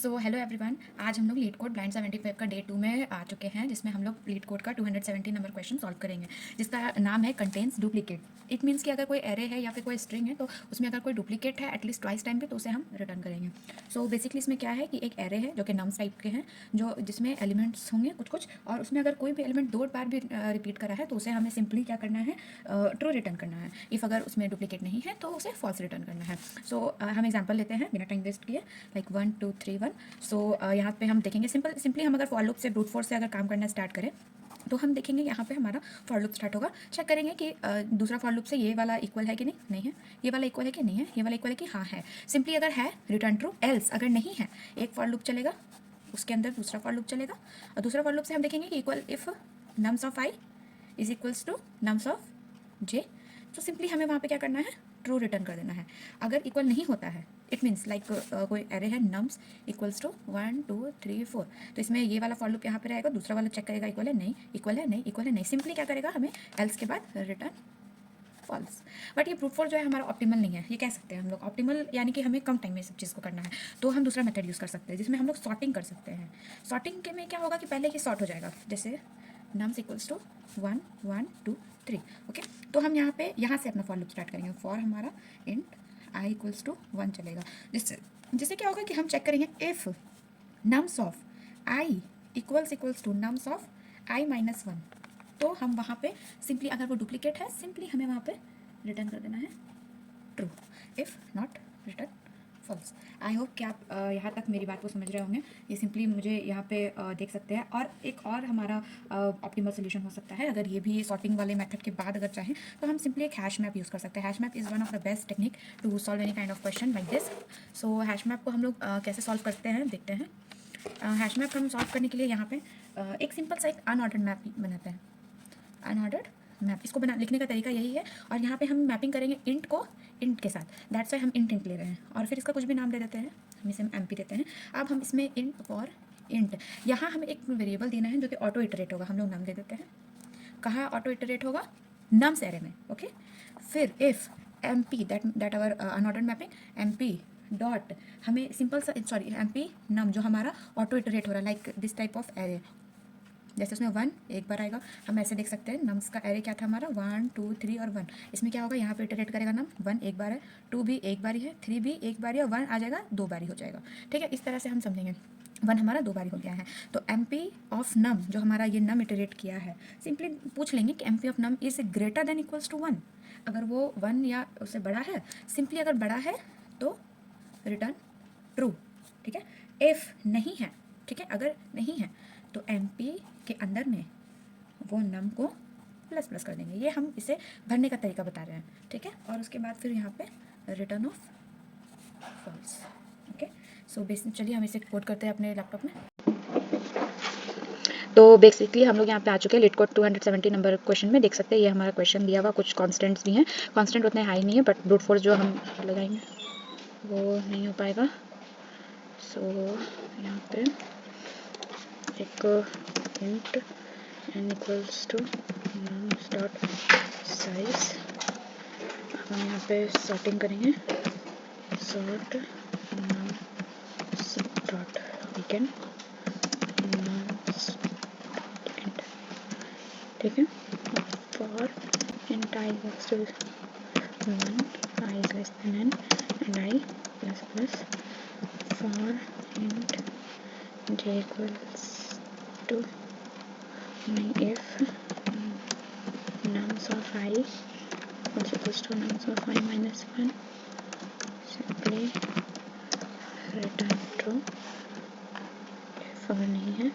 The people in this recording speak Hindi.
सो हेलो एवरीवन, आज हम लोग लीड कोड ब्लाइंड 75 का डे 2 में आ चुके हैं, जिसमें हम लोग लीड कोड का 270 नंबर क्वेश्चन सॉल्व करेंगे, जिसका नाम है कंटेन्स डुप्लीकेट। इट मीन्स कि अगर कोई एरे है या फिर कोई स्ट्रिंग है तो उसमें अगर कोई डुप्लीकेट है एटलीस्ट ट्वाइस टाइम पे तो उसे हम रिटर्न करेंगे। सो बेसिकली इसमें क्या है कि एक एरे है जो कि नम्स टाइप के हैं, जो जिसमें एलिमेंट्स होंगे कुछ कुछ, और उसमें अगर कोई भी एलिमेंट 2 बार भी रिपीट करा है तो उसे हमें सिंपली क्या करना है, ट्रू रिटर्न करना है। इफ़ अगर उसमें डुप्लीकेट नहीं है तो उसे फॉल्स रिटर्न करना है। सो हम एग्जाम्पल लेते हैं बिना टाइम वेस्ट किए, लाइक 1 2 3 1। सो यहाँ पे हम देखेंगे सिंपली हम अगर फॉर लूप से ब्रूट फोर्स से अगर काम करना स्टार्ट करें तो हम देखेंगे यहाँ पे हमारा फॉर लूप स्टार्ट होगा। चेक करेंगे कि दूसरा फॉर लूप से ये वाला इक्वल है कि नहीं है, ये वाला इक्वल है कि नहीं है, ये वाला इक्वल है कि हाँ है। सिंपली अगर है रिटर्न ट्रू, एल्स अगर नहीं है एक फॉर लूप चलेगा, उसके अंदर दूसरा फॉर लूप चलेगा, और दूसरा फॉर लूप से हम देखेंगे कि equal if nums of I is equals to nums of J. तो सिंपली हमें वहाँ पे क्या करना है, ट्रू रिटर्न कर देना है। अगर इक्वल नहीं होता है इट मीन्स लाइक कोई एरे है नम्स इक्वल्स टू 1 2 3 4, तो इसमें ये वाला फॉर लूप यहाँ पे रहेगा, दूसरा वाला चेक करेगा इक्वल है नहीं, इक्वल है नहीं, इक्वल है नहीं, सिंपली क्या करेगा हमें एल्स के बाद रिटर्न फॉल्स। बट ये ब्रूट फोर्स जो है हमारा ऑप्टिमल नहीं है, ये कह सकते हैं हम लोग ऑप्टिमल, यानी कि हमें कम टाइम में सब चीज़ को करना है। तो हम दूसरा मेथड यूज़ कर सकते हैं जिसमें हम लोग सॉर्टिंग कर सकते हैं। सॉर्टिंग के में क्या होगा कि पहले ये सॉर्ट हो जाएगा, जैसे नम्स इक्वल्स टू 1 1 2 3। ओके, तो हम यहाँ से अपना फॉर लूप स्टार्ट करेंगे। फॉर हमारा इंट आई इक्वल्स टू 1 चलेगा, जिससे क्या होगा कि हम चेक करेंगे if nums of I equals to nums of I minus 1, तो हम वहाँ पे सिंपली अगर वो डुप्लीकेट है सिंपली हमें वहाँ पे रिटर्न कर देना है true, if not return false. I hope कि आप यहाँ तक मेरी बात को समझ रहे होंगे। ये सिंपली मुझे यहाँ पे देख सकते हैं। और एक और हमारा ऑप्टिमल सोल्यूशन हो सकता है, अगर ये भी सॉर्टिंग वाले मेथड के बाद अगर चाहें तो हम सिंपली एक हैश मैप यूज़ कर सकते हैं। Hash map is one of the best technique to solve any kind of question like this. So hash map को हम लोग कैसे सॉल्व करते हैं देखते हैं। हैश मैप हम सॉल्व करने के लिए यहाँ पे एक सिंपल सा एक अनऑर्डर्ड मैप बनाते हैं। अनऑर्डर्ड मैप, इसको लिखने का तरीका यही है। और यहाँ पे हम मैपिंग करेंगे इंट को इंट के साथ, दैट्स वाई हम इंट ले रहे हैं, और फिर इसका कुछ भी नाम दे देते हैं, हम इसे एमपी देते हैं। अब हम इसमें इंट फॉर इंट, यहाँ हमें एक वेरिएबल देना है जो कि ऑटो इटरेट होगा, हम लोग नाम दे देते हैं। कहाँ ऑटो इटरेट होगा, नम्स एरे में। ओके, फिर if M P that our unordered mapping M P dot, हमें सिंपल सा सॉरी एम पी नम जो हमारा ऑटो इटरेट हो रहा है like this type of array, जैसे उसमें 1 एक बार आएगा, हम ऐसे देख सकते हैं नम्स का एरे क्या था हमारा 1 2 3 और 1। इसमें क्या होगा, यहाँ पे इटरेट करेगा नम 1 एक बार है, 2 भी एक बारी है, 3 भी एक बारी है, और 1 आ जाएगा 2 बारी हो जाएगा। ठीक है, इस तरह से हम समझेंगे। 1 हमारा 2 बारी हो गया है, तो एम पी ऑफ नम जो हमारा ये नम इटरेट किया है, सिंपली पूछ लेंगे कि M P of num is greater than equals to 1। अगर वो 1 या उससे बड़ा है, सिंपली अगर बड़ा है तो रिटर्न ट्रू। ठीक है, इफ़ नहीं है, ठीक है, अगर नहीं है तो एम पी के अंदर में वो नम को प्लस प्लस कर देंगे। ये हम इसे भरने का तरीका बता रहे हैं। ठीक है, और उसके बाद फिर यहाँ पे return of false. Okay, so basic चलिए हम इसे कोड करते हैं अपने लैपटॉप में। तो बेसिकली हम लोग यहाँ पे आ चुके हैं लीड कोड 270 नंबर क्वेश्चन में। देख सकते हैं ये हमारा क्वेश्चन दिया हुआ, कुछ कॉन्स्टेंट्स भी हैं, कॉन्स्टेंट उतने हाई नहीं है, बट ब्रूट फोर्स जो हम लगाएंगे वो नहीं हो पाएगा। सो यहाँ पे एक int n equals to nums dot size, हम यहाँ पे सॉर्टिंग करेंगे, sort nums dot weekend nums int. ठीक है, for int I equals to 1 i is less than n and i plus plus, for int j equals to if nums of I also equals to nums of I minus 1, simply return true। if अगर नहीं है